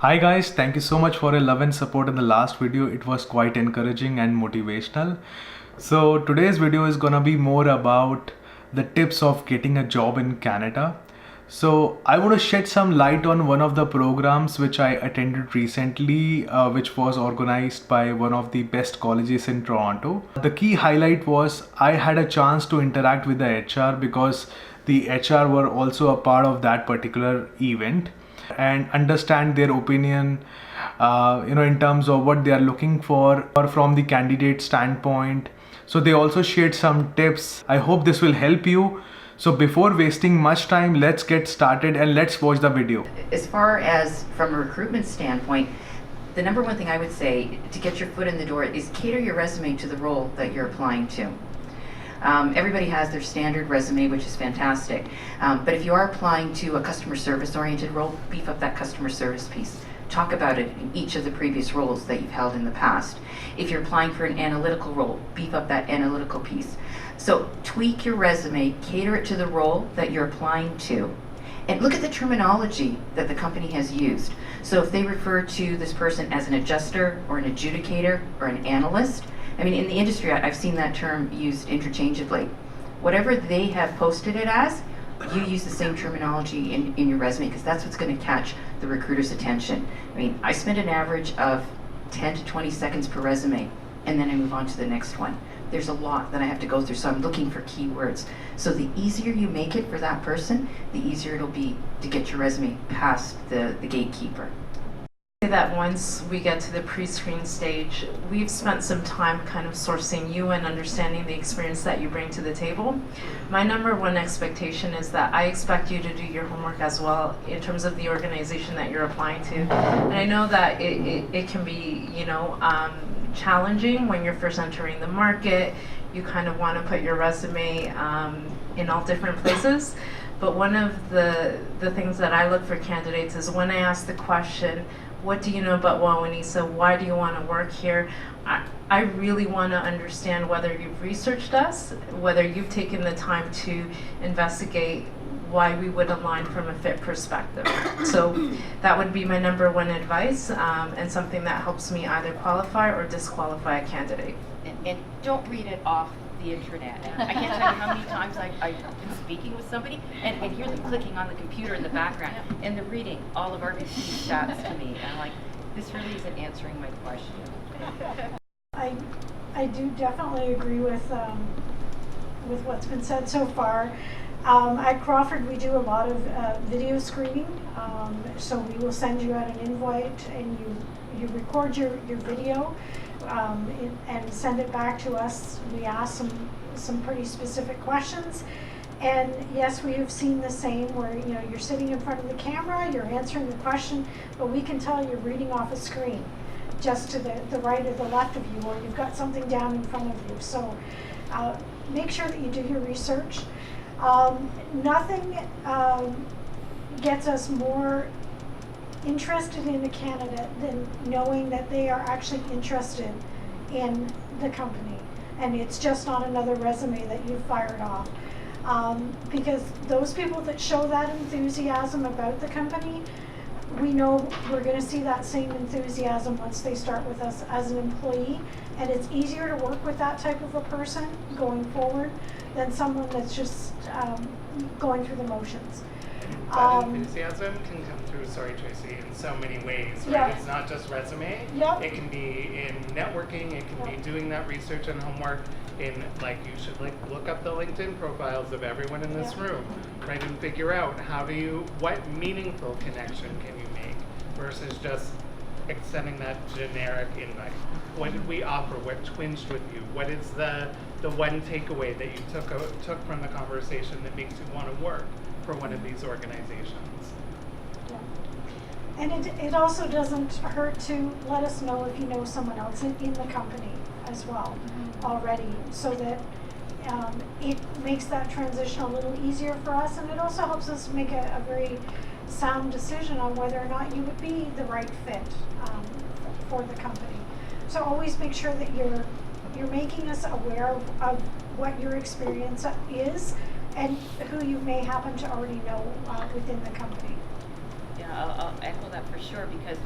Hi guys, thank you so much for your love and support in the last video. It was quite encouraging and motivational. So today's video is gonna be more about the tips of getting a job in Canada. So I want to shed some light on one of the programs which I attended recently, which was organized by one of the best colleges in Toronto. The key highlight was I had a chance to interact with the HR because the HR were also a part of that particular event and understand their opinion, in terms of what they are looking for or from the candidate standpoint. So they also shared some tips. I hope this will help you. So before wasting much time, let's get started and let's watch the video. As far as from a recruitment standpoint, the number one thing I would say to get your foot in the door is cater your resume to the role that you're applying to. Everybody has their standard resume, which is fantastic. But if you are applying to a customer service oriented role, beef up that customer service piece. Talk about it in each of the previous roles that you've held in the past. If you're applying for an analytical role, beef up that analytical piece. So tweak your resume, cater it to the role that you're applying to, and look at the terminology that the company has used. So if they refer to this person as an adjuster or an adjudicator or an analyst, I mean, in the industry, I've seen that term used interchangeably. Whatever they have posted it as, you use the same terminology in your resume because that's what's going to catch the recruiter's attention. I mean, I spend an average of 10 to 20 seconds per resume, and then I move on to the next one. There's a lot that I have to go through, so I'm looking for keywords. So the easier you make it for that person, the easier it'll be to get your resume past the gatekeeper. That once we get to the pre-screen stage, we've spent some time kind of sourcing you and understanding the experience that you bring to the table. My number one expectation is that I expect you to do your homework as well in terms of the organization that you're applying to. And I know that it can be, challenging when you're first entering the market. You kind of want to put your resume in all different places. But one of the things that I look for candidates is when I ask the question, what do you know about Wawanesa? Why do you want to work here? I really want to understand whether you've researched us, whether you've taken the time to investigate why we would align from a fit perspective. So that would be my number one advice, and something that helps me either qualify or disqualify a candidate. And don't read it off the internet. I can't tell you how many times I've been speaking with somebody and hear them clicking on the computer in the background and they're reading all of our RVP stats to me. And I'm like, this really isn't answering my question. I do definitely agree with what's been said so far. At Crawford, we do a lot of video screening. So we will send you out an invite and you record your video. And send it back to us. We ask some pretty specific questions, and yes, we have seen the same where you're sitting in front of the camera, you're answering the question, but we can tell you're reading off a screen just to the right or the left of you, or you've got something down in front of you. So make sure that you do your research. Nothing gets us more interested in a candidate than knowing that they are actually interested in the company and it's just not another resume that you've fired off, because those people that show that enthusiasm about the company, we know we're going to see that same enthusiasm once they start with us as an employee, and it's easier to work with that type of a person going forward than someone that's just going through the motions. That enthusiasm can come through, Tracy, in so many ways, right? Yeah. It's not just resume. Yep. It can be in networking. It can be doing that research and homework. You should look up the LinkedIn profiles of everyone in this room, right, and figure out what meaningful connection can you make versus just sending that generic invite. What did we offer? What twinged with you? What is the one takeaway that you took from the conversation that makes you want to work for one of these organizations? Yeah. And it also doesn't hurt to let us know if you know someone else in the company as well already, so that it makes that transition a little easier for us, and it also helps us make a very sound decision on whether or not you would be the right fit for the company. So always make sure that you're making us aware of what your experience is and who you may happen to already know within the company. Yeah, I'll echo that for sure, because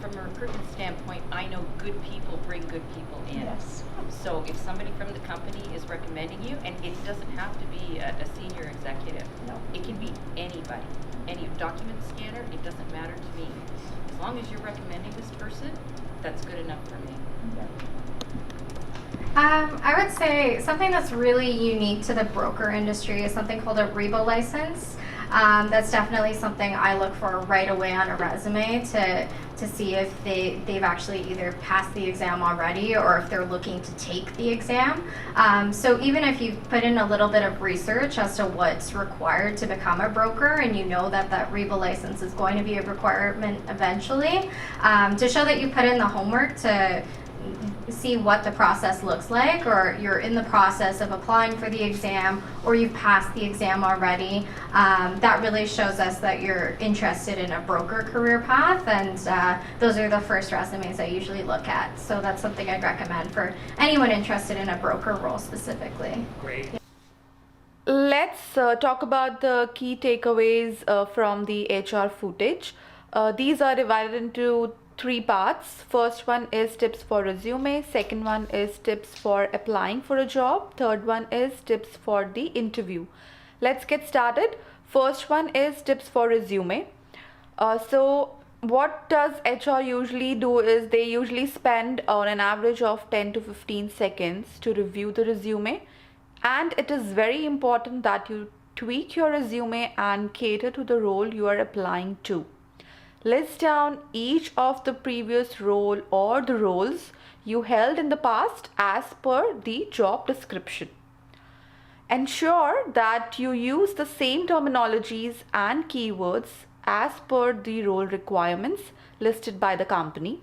from a recruitment standpoint, I know good people bring good people in. Yes. So if somebody from the company is recommending you, and it doesn't have to be a senior executive, No. it can be anybody, any document scanner, it doesn't matter to me. As long as you're recommending this person, that's good enough for me. I would say something that's really unique to the broker industry is something called a REBA license. That's definitely something I look for right away on a resume to see if they've actually either passed the exam already or if they're looking to take the exam. So even if you've put in a little bit of research as to what's required to become a broker, and you know that that REBA license is going to be a requirement eventually, to show that you put in the homework to see what the process looks like, or you're in the process of applying for the exam, or you've passed the exam already, that really shows us that you're interested in a broker career path, and those are the first resumes I usually look at. So that's something I'd recommend for anyone interested in a broker role specifically. Great. Let's talk about the key takeaways from the HR footage. These are divided into 3 parts. First one is tips for resume, second one is tips for applying for a job, third one is tips for the interview. Let's get started. First one is tips for resume. So what does HR usually do is they usually spend on an average of 10 to 15 seconds to review the resume, and it is very important that you tweak your resume and cater to the role you are applying to. List down each of the previous role or the roles you held in the past as per the job description. Ensure that you use the same terminologies and keywords as per the role requirements listed by the company.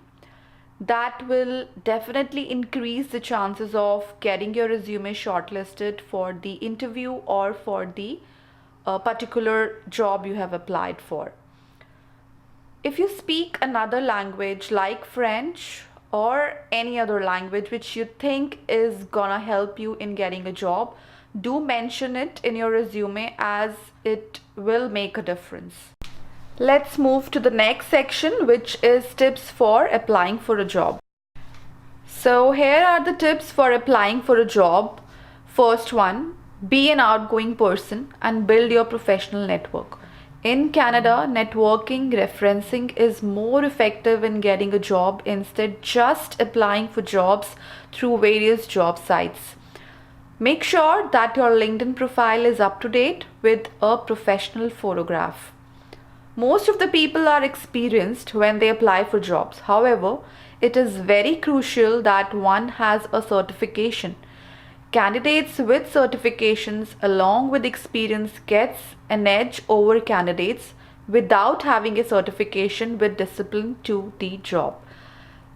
That will definitely increase the chances of getting your resume shortlisted for the interview or for the particular job you have applied for. If you speak another language like French or any other language which you think is gonna help you in getting a job, do mention it in your resume, as it will make a difference. Let's move to the next section, which is tips for applying for a job. So here are the tips for applying for a job. First one, be an outgoing person and build your professional network. In Canada, networking, referencing is more effective in getting a job instead just applying for jobs through various job sites. Make sure that your LinkedIn profile is up to date with a professional photograph. Most of the people are experienced when they apply for jobs. However, it is very crucial that one has a certification. Candidates with certifications along with experience gets an edge over candidates without having a certification with discipline to the job.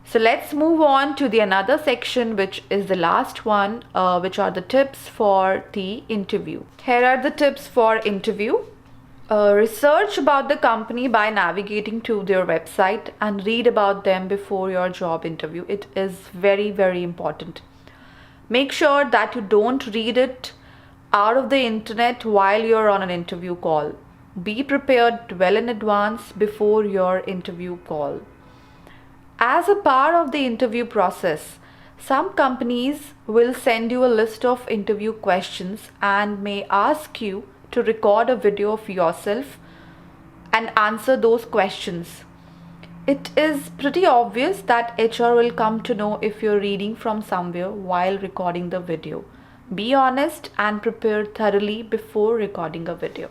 So let's move on to the another section, which is the last one, which are the tips for the interview. Here are the tips for interview. Research about the company by navigating to their website and read about them before your job interview. It is very, very important. Make sure that you don't read it out of the internet while you're on an interview call. Be prepared well in advance before your interview call. As a part of the interview process, some companies will send you a list of interview questions and may ask you to record a video of yourself and answer those questions. It is pretty obvious that HR will come to know if you're reading from somewhere while recording the video. Be honest and prepare thoroughly before recording a video.